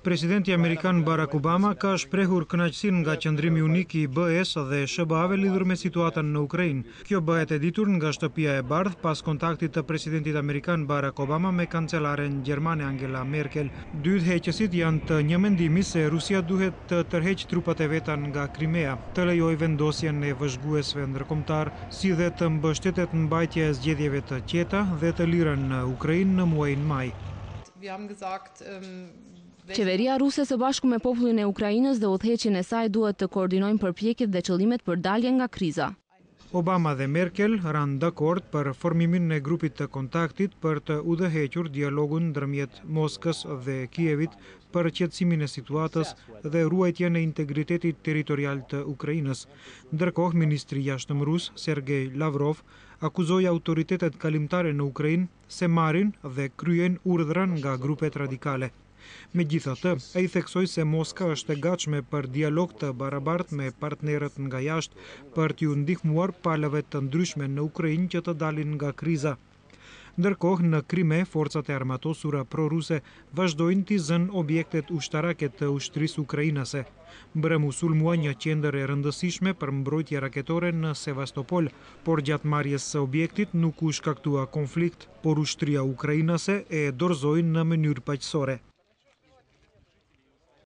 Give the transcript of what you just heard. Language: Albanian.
Presidenti Amerikan Barack Obama ka shprehur kënaqësinë nga qëndrimi unik i BE-s dhe SBA-ve lidhur me situatën në Ukrainë. Kjo bëhet e ditur nga Shtëpia e Bardhë pas kontaktit të presidentit amerikan Barack Obama me kancelaren gjermane Angela Merkel. Dy udhëheqësit janë të një mendimi se Rusia duhet të tërheqë trupat e veta nga Krimea, të lejojë vendosjen e vëzhguesve ndërkombëtar, si dhe të mbështetet mbajtja e zgjedhjeve të qeta dhe të lira në Ukrainë në muajin maj. Qeveria ruse së bashku me popullin e Ukrainës dhe udhëheqjen e saj duhet të koordinojnë përpjekjet dhe qëllimet për dalje nga kriza. Obama dhe Merkel ranë dakord për formimin e grupit të kontaktit për të udhëhequr dialogun ndërmjet Moskës dhe Kievit për qetësimin e situatës dhe ruajtjen e integritetit territorial të Ukrainës. Ndërkohë, ministri i jashtëm rus Sergej Lavrov akuzoi autoritetet kalimtare në Ukrainë se marrin dhe kryen urdhra nga grupet radikale. Megjithatë, ai theksoi se Moska është e gatshme për dialog të barabartë me partnerët nga jashtë për t'ju ndihmuar palëve të ndryshme në Ukrainë që të dalin nga kriza. Ndërkohë, në Krime, forcat e armatosura pro-ruse vazhdojnë t'i zënë objektet ushtarake të ushtrisë ukrainase. Mbrëm u sulmua një qendër e rëndësishme për mbrojtje raketore në Sevastopol, por gjatë marrjes së objektit nuk u shkaktua konflikt, por ushtria ukrainase e dorëzoi në mënyrë paqësore.